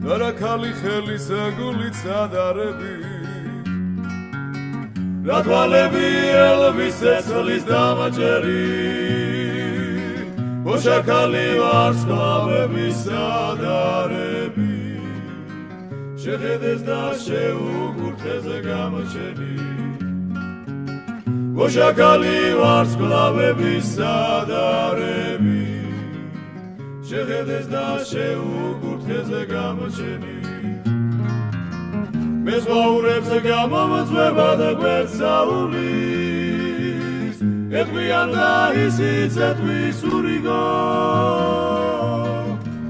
Karakali ხელის გულით სადარები რა თვალები ელვის ცეცხლის დამაჭერი ოშაკალი ვარსკვლავების სადარები შეხედეს და შეუგურთეს გამოჩენი ოშაკალი ვარსკვლავების სადარები შეხედეს და შეუგურთეს გამოჩენი მე ზღაურებს გამომწვევა და გვერდსაულის ეთქვიან და ისიც ეთქვის ურიგო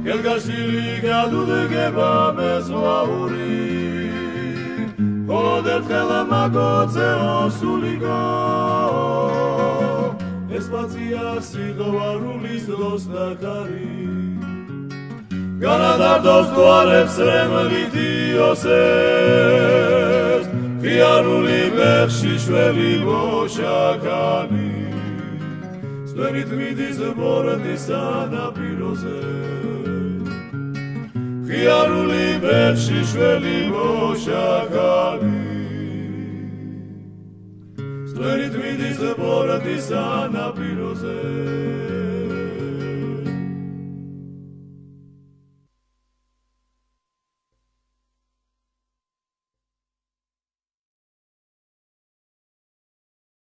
გელგაშილი გადუდგება მე ზღაური ხოლოდ ერთხელ მაგოცეო სულიგო ესპაცია სიღვარულის დროს ნახარი განადარდოს თვალებს რემლით იოსებს ღიარული ბერში შველი მოშაკანი სვერით მიდის ბოროტის სანაპიროზე ღიარული ბერში შველი მოშაკანი სვერით მიდის ბოროტის სანაპიროზე